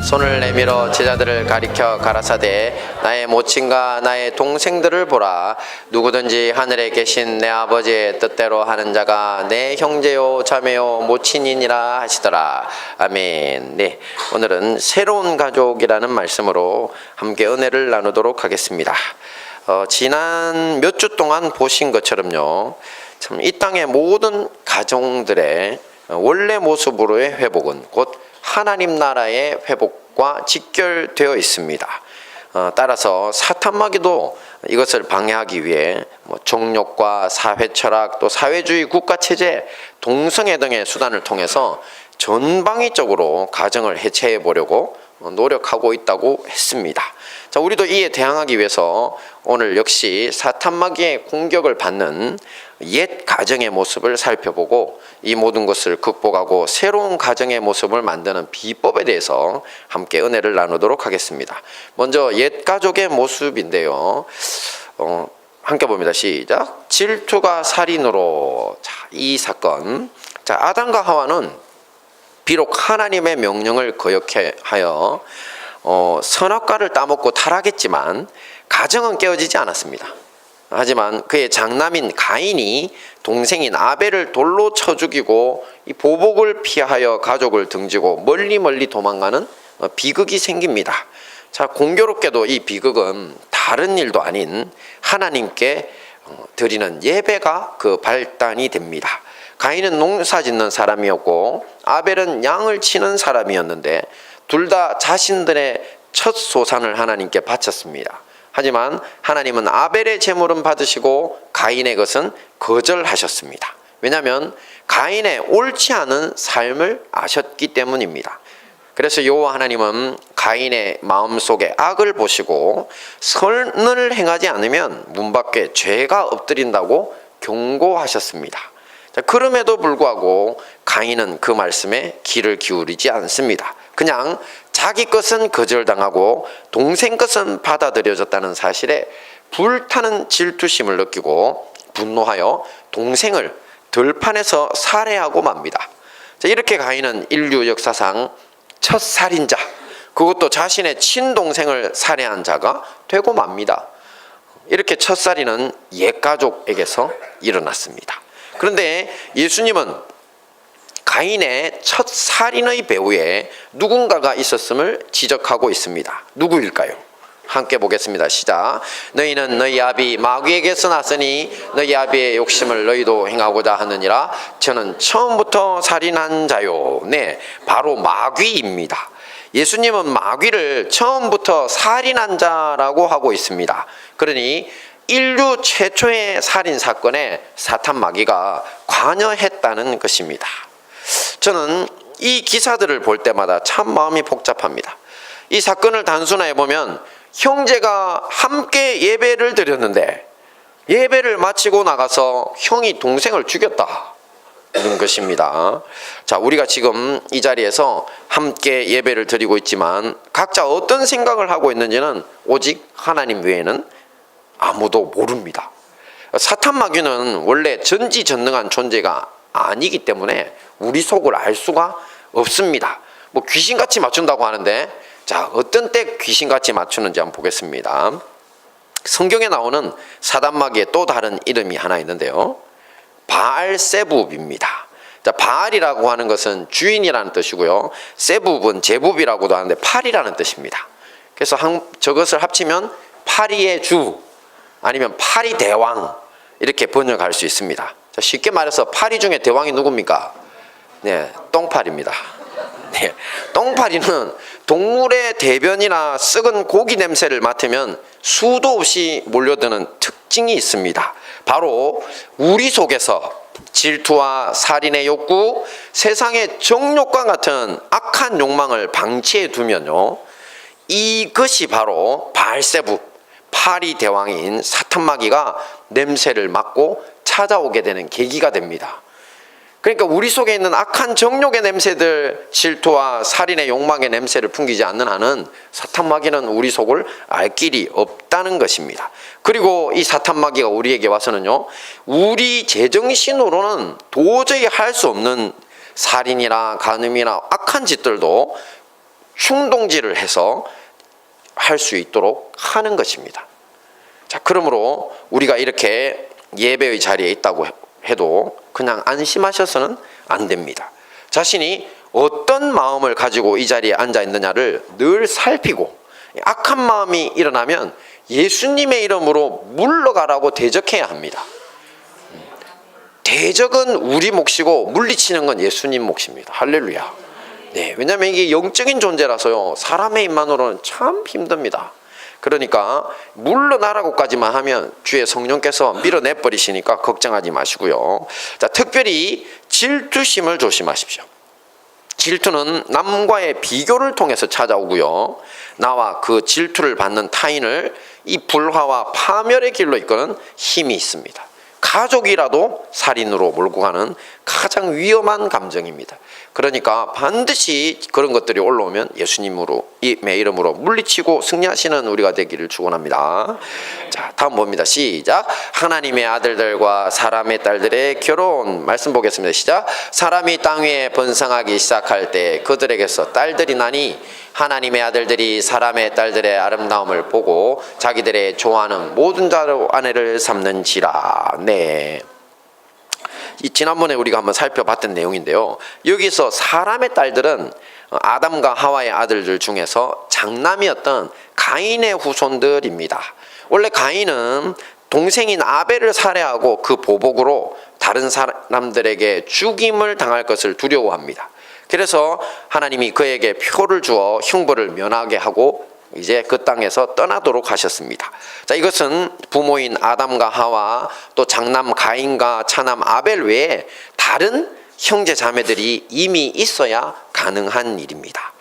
손을 내밀어 제자들을 가리켜 가라사대 나의 모친과 나의 동생들을 보라. 누구든지 하늘에 계신 내 아버지의 뜻대로 하는 자가 내 형제요 자매요 모친이니라 하시더라. 아멘. 네, 오늘은 새로운 가족이라는 말씀으로 함께 은혜를 나누도록 하겠습니다. 지난 몇 주 동안 보신 것처럼요, 참 이 땅의 모든 가정들의 원래 모습으로의 회복은 곧 하나님 나라의 회복과 직결되어 있습니다. 따라서 사탄마귀도 이것을 방해하기 위해 정욕과 사회철학 또 사회주의 국가체제, 동성애 등의 수단을 통해서 전방위적으로 가정을 해체해 보려고 노력하고 있다고 했습니다. 자, 우리도 이에 대항하기 위해서 오늘 역시 사탄마귀의 공격을 받는 옛 가정의 모습을 살펴보고 이 모든 것을 극복하고 새로운 가정의 모습을 만드는 비법에 대해서 함께 은혜를 나누도록 하겠습니다. 먼저 옛 가족의 모습인데요, 함께 봅니다. 시작. 질투가 살인으로. 자, 이 사건. 자, 아담과 하와는 비록 하나님의 명령을 거역하여 선악과를 따먹고 타락했지만 가정은 깨어지지 않았습니다. 하지만 그의 장남인 가인이 동생인 아벨을 돌로 쳐 죽이고 이 보복을 피하여 가족을 등지고 멀리 도망가는 비극이 생깁니다. 자, 공교롭게도 이 비극은 다른 일도 아닌 하나님께 드리는 예배가 그 발단이 됩니다. 가인은 농사 짓는 사람이었고 아벨은 양을 치는 사람이었는데 둘 다 자신들의 첫 소산을 하나님께 바쳤습니다. 하지만 하나님은 아벨의 제물은 받으시고 가인의 것은 거절하셨습니다. 왜냐하면 가인의 옳지 않은 삶을 아셨기 때문입니다. 그래서 여호와 하나님은 가인의 마음속에 악을 보시고 선을 행하지 않으면 문 밖에 죄가 엎드린다고 경고하셨습니다. 자, 그럼에도 불구하고 가인은 그 말씀에 귀를 기울이지 않습니다. 그냥 자기 것은 거절당하고 동생 것은 받아들여졌다는 사실에 불타는 질투심을 느끼고 분노하여 동생을 들판에서 살해하고 맙니다. 자, 이렇게 가인은 인류 역사상 첫 살인자, 그것도 자신의 친동생을 살해한 자가 되고 맙니다. 이렇게 첫 살인은 옛가족에게서 일어났습니다. 그런데 예수님은 가인의 첫 살인의 배후에 누군가가 있었음을 지적하고 있습니다. 누구일까요? 함께 보겠습니다. 시작. 너희는 너희 아비 마귀에게서 났으니 너희 아비의 욕심을 너희도 행하고자 하느니라. 저는 처음부터 살인한 자요. 네, 바로 마귀입니다. 예수님은 마귀를 처음부터 살인한 자라고 하고 있습니다. 그러니 인류 최초의 살인 사건에 사탄 마귀가 관여했다는 것입니다. 저는 이 기사들을 볼 때마다 참 마음이 복잡합니다. 이 사건을 단순화해 보면 형제가 함께 예배를 드렸는데 예배를 마치고 나가서 형이 동생을 죽였다는 것입니다. 자, 우리가 지금 이 자리에서 함께 예배를 드리고 있지만 각자 어떤 생각을 하고 있는지는 오직 하나님 외에는 아무도 모릅니다. 사탄 마귀는 원래 전지전능한 존재가 아니기 때문에 우리 속을 알 수가 없습니다. 귀신같이 맞춘다고 하는데, 자, 어떤 때 귀신같이 맞추는지 한번 보겠습니다. 성경에 나오는 사단 마귀의 또 다른 이름이 하나 있는데요, 바알세붑입니다. 자, 바알이라고 하는 것은 주인이라는 뜻이고요, 세붑은 제붑이라고도 하는데 팔이라는 뜻입니다. 그래서 저것을 합치면 파리의 주, 아니면 파리 대왕, 이렇게 번역할 수 있습니다. 자, 쉽게 말해서 파리 중에 대왕이 누굽니까? 네, 똥파리입니다. 네, 똥파리는 동물의 대변이나 썩은 고기 냄새를 맡으면 수도 없이 몰려드는 특징이 있습니다. 바로 우리 속에서 질투와 살인의 욕구, 세상의 정욕과 같은 악한 욕망을 방치해 두면요, 이것이 바로 바알세붑, 파리 대왕인 사탄 마귀가 냄새를 맡고 찾아오게 되는 계기가 됩니다. 그러니까 우리 속에 있는 악한 정욕의 냄새들, 질투와 살인의 욕망의 냄새를 풍기지 않는 한은 사탄 마귀는 우리 속을 알 길이 없다는 것입니다. 그리고 이 사탄 마귀가 우리에게 와서는요, 우리 제정신으로는 도저히 할 수 없는 살인이나 간음이나 악한 짓들도 충동질을 해서 할 수 있도록 하는 것입니다. 자, 그러므로 우리가 이렇게 예배의 자리에 있다고 해도 그냥 안심하셔서는 안 됩니다. 자신이 어떤 마음을 가지고 이 자리에 앉아 있느냐를 늘 살피고, 악한 마음이 일어나면 예수님의 이름으로 물러가라고 대적해야 합니다. 대적은 우리 몫이고 물리치는 건 예수님 몫입니다. 할렐루야. 네, 왜냐하면 이게 영적인 존재라서요, 사람의 입만으로는 참 힘듭니다. 그러니까 물러나라고까지만 하면 주의 성령께서 밀어내버리시니까 걱정하지 마시고요. 자, 특별히 질투심을 조심하십시오. 질투는 남과의 비교를 통해서 찾아오고요, 나와 그 질투를 받는 타인을 이 불화와 파멸의 길로 이끄는 힘이 있습니다. 가족이라도 살인으로 몰고 가는 가장 위험한 감정입니다. 그러니까 반드시 그런 것들이 올라오면 예수님의 이름으로 물리치고 승리하시는 우리가 되기를 축원합니다. 자, 다음 봅니다. 시작. 하나님의 아들들과 사람의 딸들의 결혼. 말씀 보겠습니다. 시작. 사람이 땅 위에 번성하기 시작할 때 그들에게서 딸들이 나니 하나님의 아들들이 사람의 딸들의 아름다움을 보고 자기들의 좋아하는 모든 자로 아내를 삼는지라. 네. 지난번에 우리가 한번 살펴봤던 내용인데요, 여기서 사람의 딸들은 아담과 하와의 아들들 중에서 장남이었던 가인의 후손들입니다. 원래 가인은 동생인 아벨을 살해하고 그 보복으로 다른 사람들에게 죽임을 당할 것을 두려워합니다. 그래서 하나님이 그에게 표를 주어 형벌을 면하게 하고 이제 그 땅에서 떠나도록 하셨습니다. 자, 이것은 부모인 아담과 하와, 또 장남 가인과 차남 아벨 외에 다른 형제 자매들이 이미 있어야 가능한 일입니다.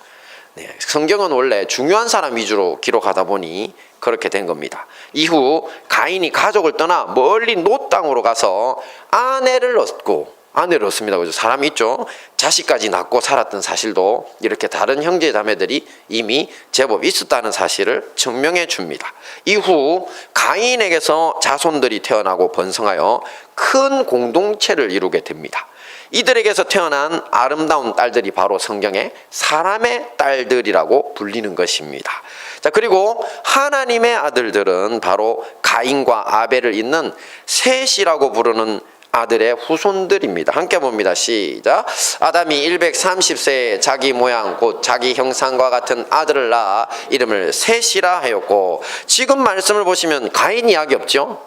네, 성경은 원래 중요한 사람 위주로 기록하다 보니 그렇게 된 겁니다. 이후 가인이 가족을 떠나 멀리 노 땅으로 가서 아내를 얻습니다. 그죠? 사람이 있죠. 자식까지 낳고 살았던 사실도 이렇게 다른 형제 자매들이 이미 제법 있었다는 사실을 증명해 줍니다. 이후 가인에게서 자손들이 태어나고 번성하여 큰 공동체를 이루게 됩니다. 이들에게서 태어난 아름다운 딸들이 바로 성경의 사람의 딸들이라고 불리는 것입니다. 자, 그리고 하나님의 아들들은 바로 가인과 아벨을 잇는 셋이라고 부르는 아들의 후손들입니다. 함께 봅니다. 시작. 아담이 130세에 자기 모양 곧 자기 형상과 같은 아들을 낳아 이름을 셋이라 하였고, 지금 말씀을 보시면 가인 이야기 없죠?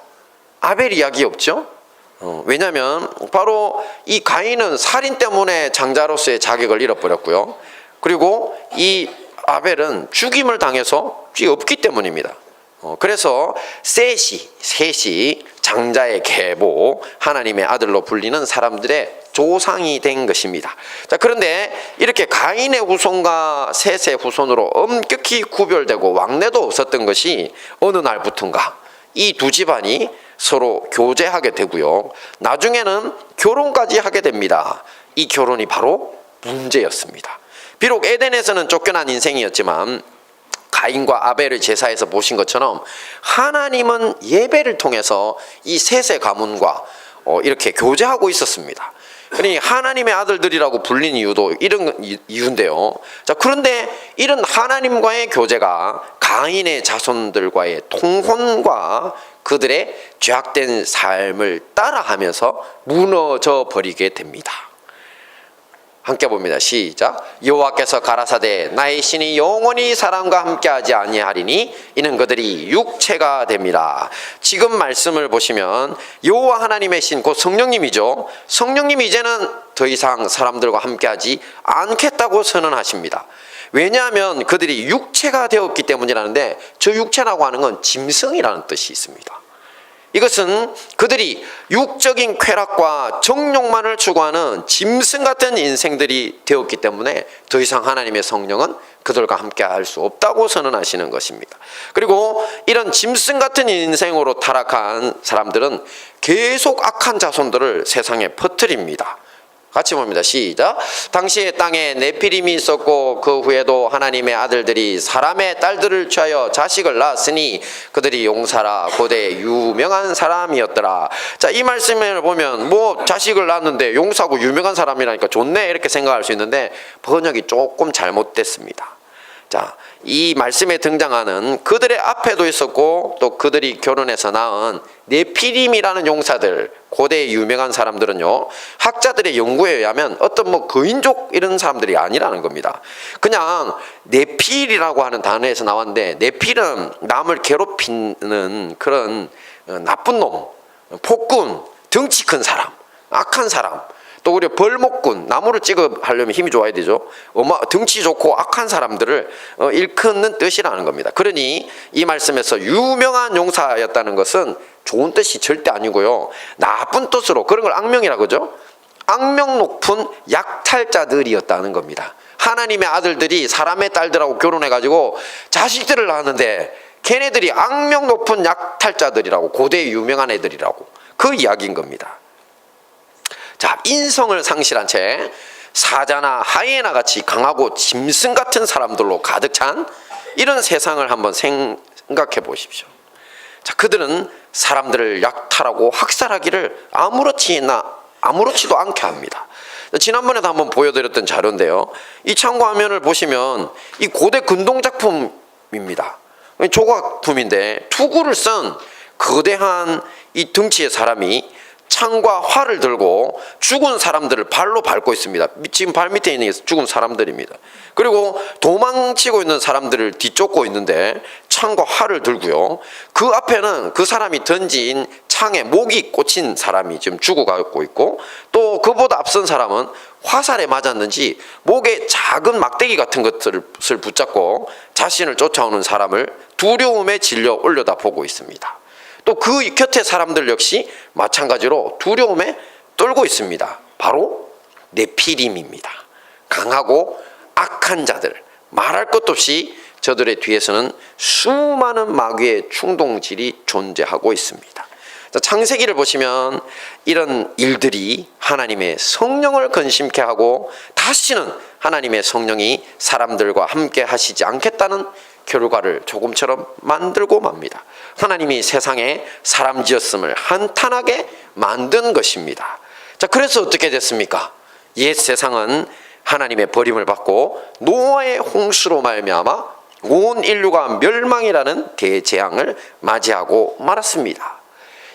아벨 이야기 없죠? 왜냐하면 바로 이 가인은 살인 때문에 장자로서의 자격을 잃어버렸고요, 그리고 이 아벨은 죽임을 당해서 죄 없기 때문입니다. 그래서 셋이 장자의 계보, 하나님의 아들로 불리는 사람들의 조상이 된 것입니다. 자, 그런데 이렇게 가인의 후손과 셋의 후손으로 엄격히 구별되고 왕래도 없었던 것이 어느 날부턴가 이 두 집안이 서로 교제하게 되고요, 나중에는 결혼까지 하게 됩니다. 이 결혼이 바로 문제였습니다. 비록 에덴에서는 쫓겨난 인생이었지만 가인과 아벨을 제사에서 보신 것처럼 하나님은 예배를 통해서 이 셋의 가문과 이렇게 교제하고 있었습니다. 그러니 하나님의 아들들이라고 불린 이유도 이런 이유인데요. 자, 그런데 이런 하나님과의 교제가 가인의 자손들과의 통혼과 그들의 죄악된 삶을 따라하면서 무너져 버리게 됩니다. 함께 봅니다. 시작. 여호와께서 가라사대 나의 신이 영원히 사람과 함께하지 아니하리니 이는 그들이 육체가 됩니다. 지금 말씀을 보시면 여호와 하나님의 신 곧 성령님이죠. 성령님이 이제는 더 이상 사람들과 함께하지 않겠다고 선언하십니다. 왜냐하면 그들이 육체가 되었기 때문이라는데, 저 육체라고 하는 건 짐승이라는 뜻이 있습니다. 이것은 그들이 육적인 쾌락과 정욕만을 추구하는 짐승 같은 인생들이 되었기 때문에 더 이상 하나님의 성령은 그들과 함께 할 수 없다고 선언하시는 것입니다. 그리고 이런 짐승 같은 인생으로 타락한 사람들은 계속 악한 자손들을 세상에 퍼뜨립니다. 같이 봅니다. 시작. 당시에 땅에 네피림이 있었고 그 후에도 하나님의 아들들이 사람의 딸들을 취하여 자식을 낳았으니 그들이 용사라 고대 유명한 사람이었더라. 자, 이 말씀을 보면 뭐 자식을 낳았는데 용사고 유명한 사람이라니까 좋네 이렇게 생각할 수 있는데 번역이 조금 잘못됐습니다. 자, 이 말씀에 등장하는 그들의 앞에도 있었고 또 그들이 결혼해서 낳은 네피림이라는 용사들, 고대의 유명한 사람들은요, 학자들의 연구에 의하면 어떤 뭐 거인족 이런 사람들이 아니라는 겁니다. 그냥 네필이라고 하는 단어에서 나왔는데, 네필은 남을 괴롭히는 그런 나쁜 놈, 폭군, 덩치 큰 사람, 악한 사람, 또 우리가 벌목군, 나무를 취급하려면 힘이 좋아야 되죠. 덩치 좋고 악한 사람들을 일컫는 뜻이라는 겁니다. 그러니 이 말씀에서 유명한 용사였다는 것은 좋은 뜻이 절대 아니고요, 나쁜 뜻으로, 그런 걸 악명이라고 그러죠. 악명 높은 약탈자들이었다는 겁니다. 하나님의 아들들이 사람의 딸들하고 결혼해가지고 자식들을 낳았는데 걔네들이 악명 높은 약탈자들이라고, 고대의 유명한 애들이라고, 그 이야기인 겁니다. 자, 인성을 상실한 채 사자나 하이에나 같이 강하고 짐승 같은 사람들로 가득 찬 이런 세상을 한번 생각해 보십시오. 자, 그들은 사람들을 약탈하고 학살하기를 아무렇지도 않게 합니다. 지난번에도 한번 보여드렸던 자료인데요, 이 참고화면을 보시면 이 고대 근동작품입니다. 조각품인데 투구를 쓴 거대한 이 덩치의 사람이 창과 활을 들고 죽은 사람들을 발로 밟고 있습니다. 지금 발 밑에 있는 게 죽은 사람들입니다. 그리고 도망치고 있는 사람들을 뒤쫓고 있는데 창과 활을 들고요, 그 앞에는 그 사람이 던진 창에 목이 꽂힌 사람이 지금 죽어가고 있고, 또 그보다 앞선 사람은 화살에 맞았는지 목에 작은 막대기 같은 것을 붙잡고 자신을 쫓아오는 사람을 두려움에 질려 올려다보고 있습니다. 또 그 곁에 사람들 역시 마찬가지로 두려움에 떨고 있습니다. 바로 네피림입니다. 강하고 악한 자들, 말할 것도 없이 저들의 뒤에서는 수많은 마귀의 충동질이 존재하고 있습니다. 자, 창세기를 보시면 이런 일들이 하나님의 성령을 근심케 하고 다시는 하나님의 성령이 사람들과 함께 하시지 않겠다는 결과를 조금처럼 만들고 맙니다. 하나님이 세상에 사람 지었음을 한탄하게 만든 것입니다. 자, 그래서 어떻게 됐습니까? 옛 세상은 하나님의 버림을 받고 노아의 홍수로 말미암아 온 인류가 멸망이라는 대재앙을 맞이하고 말았습니다.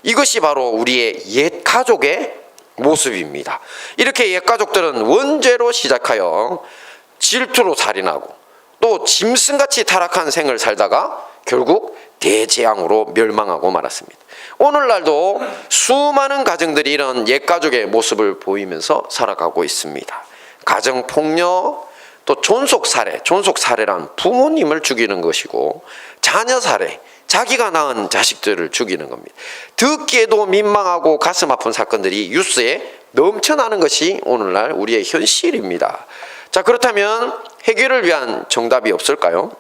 이것이 바로 우리의 옛 가족의 모습입니다. 이렇게 옛 가족들은 원죄로 시작하여 질투로 살인하고 또 짐승같이 타락한 생을 살다가 결국 대재앙으로 멸망하고 말았습니다. 오늘날도 수많은 가정들이 이런 옛가족의 모습을 보이면서 살아가고 있습니다. 가정폭력, 또 존속살해란 부모님을 죽이는 것이고, 자녀살해, 자기가 낳은 자식들을 죽이는 겁니다. 듣기에도 민망하고 가슴 아픈 사건들이 뉴스에 넘쳐나는 것이 오늘날 우리의 현실입니다. 자, 그렇다면 해결을 위한 정답이 없을까요?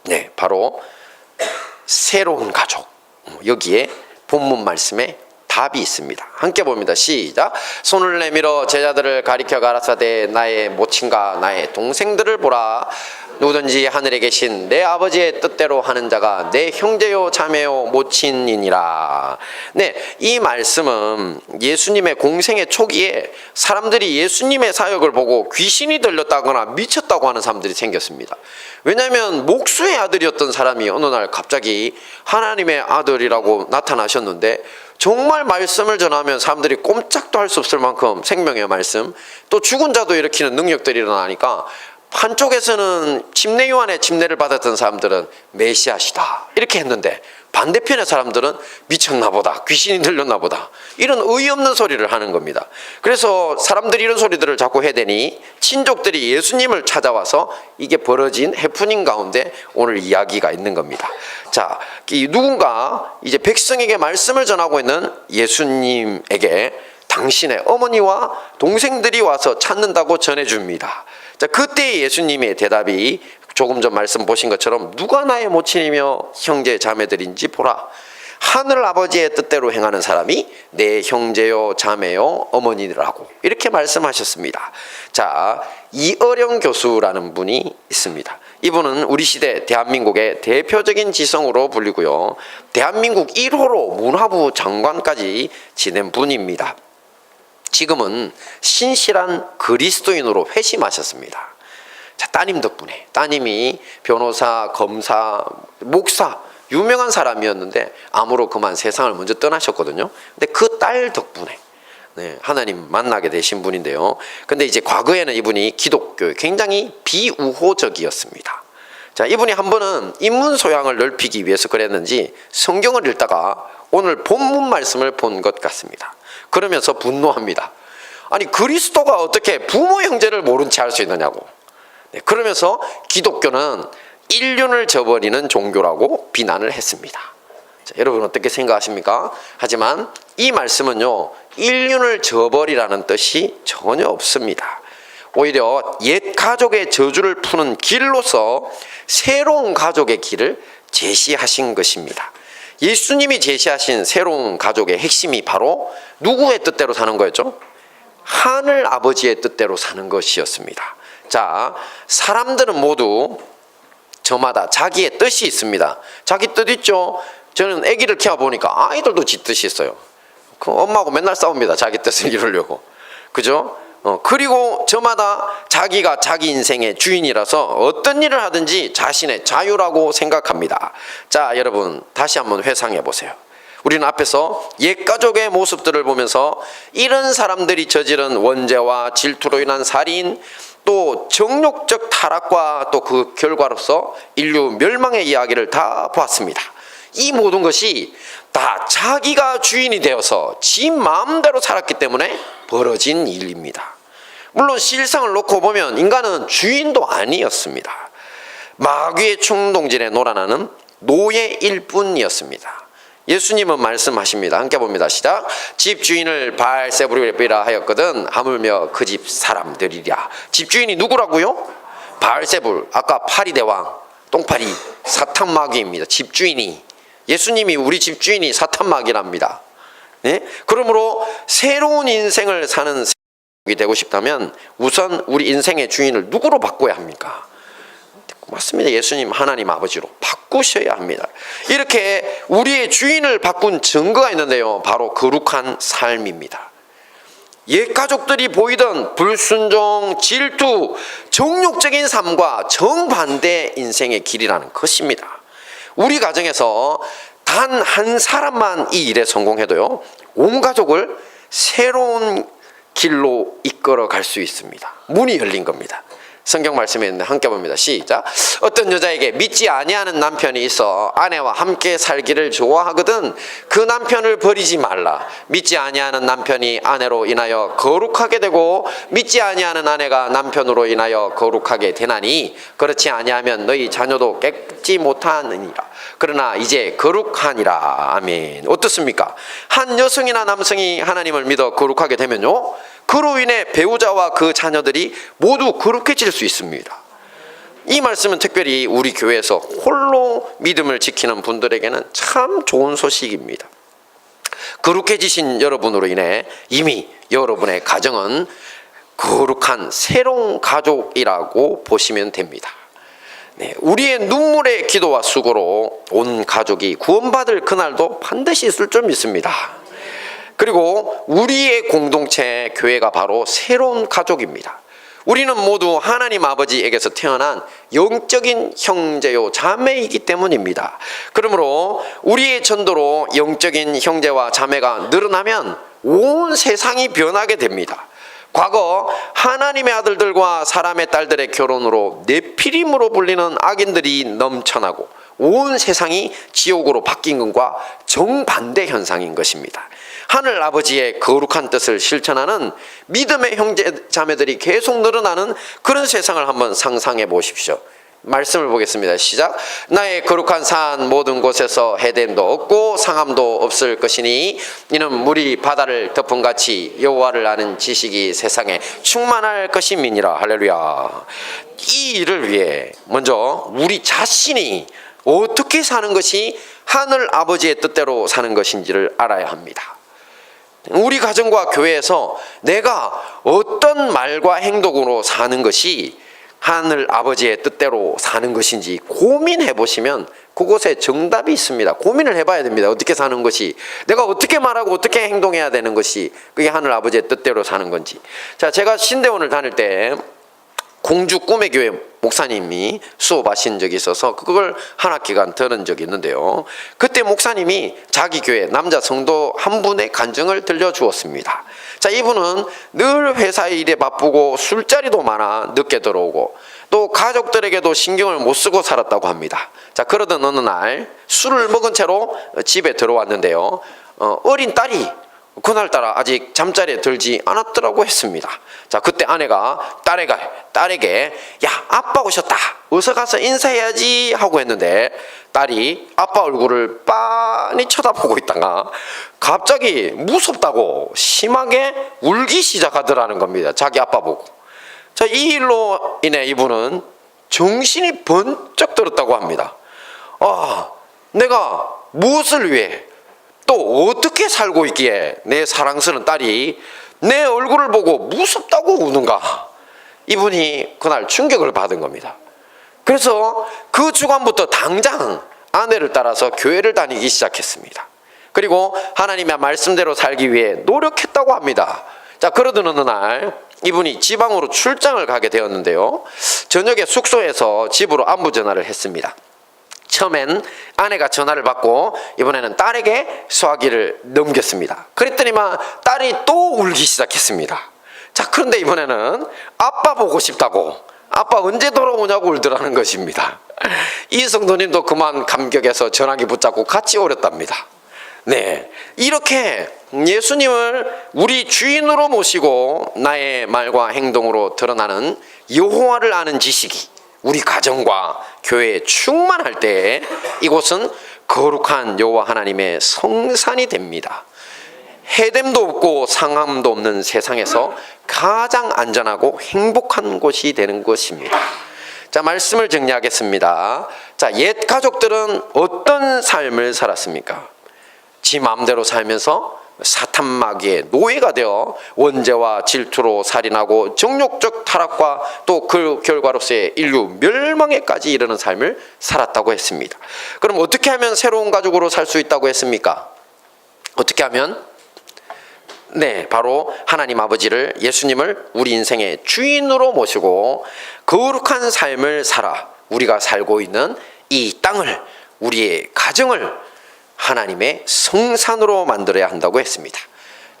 네, 바로 새로운 가족. 여기에 본문 말씀에 답이 있습니다. 함께 봅니다. 시작. 손을 내밀어 제자들을 가리켜 가라사대 나의 모친과 나의 동생들을 보라. 누구든지 하늘에 계신 내 아버지의 뜻대로 하는 자가 내 형제요 자매요 모친이니라. 네, 이 말씀은 예수님의 공생의 초기에 사람들이 예수님의 사역을 보고 귀신이 들렸다거나 미쳤다고 하는 사람들이 생겼습니다. 왜냐하면 목수의 아들이었던 사람이 어느 날 갑자기 하나님의 아들이라고 나타나셨는데, 정말 말씀을 전하면 사람들이 꼼짝도 할 수 없을 만큼 생명의 말씀, 또 죽은 자도 일으키는 능력들이 일어나니까 한쪽에서는 침례 요한의 침례를 받았던 사람들은 메시아시다 이렇게 했는데, 반대편의 사람들은 미쳤나 보다, 귀신이 들렸나 보다, 이런 어이없는 소리를 하는 겁니다. 그래서 사람들이 이런 소리들을 자꾸 해대니 친족들이 예수님을 찾아와서 이게 벌어진 해프닝 가운데 오늘 이야기가 있는 겁니다. 자, 누군가 이제 백성에게 말씀을 전하고 있는 예수님에게 당신의 어머니와 동생들이 와서 찾는다고 전해줍니다. 자, 그때 예수님의 대답이 조금 전 말씀 보신 것처럼 누가 나의 모친이며 형제 자매들인지 보라. 하늘 아버지의 뜻대로 행하는 사람이 내 형제요 자매요 어머니라고 이렇게 말씀하셨습니다. 자, 이어령 교수라는 분이 있습니다. 이분은 우리 시대 대한민국의 대표적인 지성으로 불리고요, 대한민국 1호로 문화부 장관까지 지낸 분입니다. 지금은 신실한 그리스도인으로 회심하셨습니다. 자, 따님 덕분에, 따님이 변호사, 검사, 목사 유명한 사람이었는데 암으로 그만 세상을 먼저 떠나셨거든요. 근데 그 딸 덕분에 하나님 만나게 되신 분인데요. 근데 이제 과거에는 이분이 기독교에 굉장히 비우호적이었습니다. 자, 이분이 한 번은 인문 소양을 넓히기 위해서 그랬는지 성경을 읽다가 오늘 본문 말씀을 본 것 같습니다. 그러면서 분노합니다. 아니, 그리스도가 어떻게 부모 형제를 모른 채 할 수 있느냐고. 그러면서 기독교는 인륜을 저버리는 종교라고 비난을 했습니다. 자, 여러분 어떻게 생각하십니까? 하지만 이 말씀은요, 인륜을 저버리라는 뜻이 전혀 없습니다. 오히려 옛 가족의 저주를 푸는 길로서 새로운 가족의 길을 제시하신 것입니다. 예수님이 제시하신 새로운 가족의 핵심이 바로 누구의 뜻대로 사는 거였죠? 하늘 아버지의 뜻대로 사는 것이었습니다. 자, 사람들은 모두 저마다 자기의 뜻이 있습니다. 자기 뜻 있죠? 저는 아기를 키워보니까 아이들도 지 뜻이 있어요. 그 엄마하고 맨날 싸웁니다. 자기 뜻을 이루려고. 그죠? 그리고 저마다 자기가 자기 인생의 주인이라서 어떤 일을 하든지 자신의 자유라고 생각합니다. 자, 여러분 다시 한번 회상해 보세요. 우리는 앞에서 옛 가족의 모습들을 보면서 이런 사람들이 저지른 원죄와 질투로 인한 살인, 또 정욕적 타락과 또 그 결과로서 인류 멸망의 이야기를 다 보았습니다. 이 모든 것이 다 자기가 주인이 되어서 지 마음대로 살았기 때문에 벌어진 일입니다. 물론 실상을 놓고 보면 인간은 주인도 아니었습니다. 마귀의 충동질에 놀아나는 노예일 뿐이었습니다. 예수님은 말씀하십니다. 함께 봅니다. 시작. 집주인을 바알세불이라 하였거든 하물며 그 집 사람들이랴. 집주인이 누구라고요? 바알세불, 아까 파리대왕, 똥파리, 사탄마귀입니다. 집주인이, 예수님이 우리 집주인이 사탄마귀랍니다. 네? 그러므로 새로운 인생을 사는 사람이 되고 싶다면 우선 우리 인생의 주인을 누구로 바꿔야 합니까? 맞습니다. 예수님 하나님 아버지로 바꾸셔야 합니다. 이렇게 우리의 주인을 바꾼 증거가 있는데요, 바로 거룩한 삶입니다. 옛 가족들이 보이던 불순종, 질투, 정욕적인 삶과 정반대 인생의 길이라는 것입니다. 우리 가정에서 단 한 사람만 이 일에 성공해도요, 온 가족을 새로운 길로 이끌어 갈 수 있습니다. 문이 열린 겁니다. 성경 말씀에 있는데 함께 봅니다. 시작. 어떤 여자에게 믿지 아니하는 남편이 있어 아내와 함께 살기를 좋아하거든 그 남편을 버리지 말라. 믿지 아니하는 남편이 아내로 인하여 거룩하게 되고 믿지 아니하는 아내가 남편으로 인하여 거룩하게 되나니 그렇지 아니하면 너희 자녀도 깨끗지 못하느니라. 그러나 이제 거룩하니라. 아멘. 어떻습니까? 한 여성이나 남성이 하나님을 믿어 거룩하게 되면요, 그로 인해 배우자와 그 자녀들이 모두 거룩해질 수 있습니다. 이 말씀은 특별히 우리 교회에서 홀로 믿음을 지키는 분들에게는 참 좋은 소식입니다. 거룩해지신 여러분으로 인해 이미 여러분의 가정은 거룩한 새로운 가족이라고 보시면 됩니다. 네, 우리의 눈물의 기도와 수고로 온 가족이 구원받을 그날도 반드시 있을 줄 믿습니다. 그리고 우리의 공동체 교회가 바로 새로운 가족입니다. 우리는 모두 하나님 아버지에게서 태어난 영적인 형제요 자매이기 때문입니다. 그러므로 우리의 전도로 영적인 형제와 자매가 늘어나면 온 세상이 변하게 됩니다. 과거 하나님의 아들들과 사람의 딸들의 결혼으로 네피림으로 불리는 악인들이 넘쳐나고 온 세상이 지옥으로 바뀐 것과 정반대 현상인 것입니다. 하늘 아버지의 거룩한 뜻을 실천하는 믿음의 형제 자매들이 계속 늘어나는 그런 세상을 한번 상상해 보십시오. 말씀을 보겠습니다. 시작. 나의 거룩한 산 모든 곳에서 해됨도 없고 상함도 없을 것이니 이는 물이 바다를 덮음같이 여호와를 아는 지식이 세상에 충만할 것임이니라. 할렐루야. 이 일을 위해 먼저 우리 자신이 어떻게 사는 것이 하늘 아버지의 뜻대로 사는 것인지를 알아야 합니다. 우리 가정과 교회에서 내가 어떤 말과 행동으로 사는 것이 하늘 아버지의 뜻대로 사는 것인지 고민해 보시면 그곳에 정답이 있습니다. 고민을 해봐야 됩니다. 어떻게 사는 것이, 내가 어떻게 말하고 어떻게 행동해야 되는 것이 그게 하늘 아버지의 뜻대로 사는 건지. 자, 제가 신대원을 다닐 때 공주 꿈의 교회 목사님이 수업하신 적이 있어서 그걸 한 학기간 들은 적이 있는데요. 그때 목사님이 자기 교회 남자 성도 한 분의 간증을 들려주었습니다. 자, 이분은 늘 회사 일에 바쁘고 술자리도 많아 늦게 들어오고 또 가족들에게도 신경을 못 쓰고 살았다고 합니다. 자, 그러던 어느 날 술을 먹은 채로 집에 들어왔는데요. 어린 딸이 그날따라 아직 잠자리에 들지 않았더라고 했습니다. 자, 그때 아내가 딸에게 야, 아빠 오셨다, 어서 가서 인사해야지 하고 했는데 딸이 아빠 얼굴을 빤히 쳐다보고 있다가 갑자기 무섭다고 심하게 울기 시작하더라는 겁니다. 자기 아빠 보고. 자, 이 일로 인해 이분은 정신이 번쩍 들었다고 합니다. 내가 무엇을 위해 또 어떻게 살고 있기에 내 사랑스러운 딸이 내 얼굴을 보고 무섭다고 우는가. 이분이 그날 충격을 받은 겁니다. 그래서 그 주간부터 당장 아내를 따라서 교회를 다니기 시작했습니다. 그리고 하나님의 말씀대로 살기 위해 노력했다고 합니다. 자, 그러던 어느 날 이분이 지방으로 출장을 가게 되었는데요. 저녁에 숙소에서 집으로 안부 전화를 했습니다. 처음엔 아내가 전화를 받고 이번에는 딸에게 소화기를 넘겼습니다. 그랬더니만 딸이 또 울기 시작했습니다. 자, 그런데 이번에는 아빠 보고 싶다고, 아빠 언제 돌아오냐고 울더라는 것입니다. 이 성도님도 그만 감격해서 전화기 붙잡고 같이 울었답니다. 네, 이렇게 예수님을 우리 주인으로 모시고 나의 말과 행동으로 드러나는 여호와를 아는 지식이 우리 가정과 교회에 충만할 때 이곳은 거룩한 여호와 하나님의 성산이 됩니다. 해됨도 없고 상함도 없는 세상에서 가장 안전하고 행복한 곳이 되는 것입니다. 자, 말씀을 정리하겠습니다. 자, 옛 가족들은 어떤 삶을 살았습니까? 지 마음대로 살면서 사탄 마귀의 노예가 되어 원죄와 질투로 살인하고 정욕적 타락과 또 그 결과로서의 인류 멸망에까지 이르는 삶을 살았다고 했습니다. 그럼 어떻게 하면 새로운 가족으로 살 수 있다고 했습니까? 어떻게 하면? 네, 바로 하나님 아버지를, 예수님을 우리 인생의 주인으로 모시고 거룩한 삶을 살아 우리가 살고 있는 이 땅을, 우리의 가정을 하나님의 성산으로 만들어야 한다고 했습니다.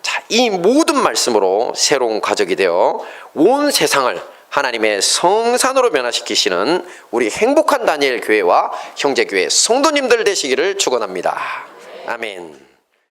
자, 이 모든 말씀으로 새로운 가족이 되어 온 세상을 하나님의 성산으로 변화시키시는 우리 행복한 다니엘 교회와 형제교회 성도님들 되시기를 축원합니다. 아멘.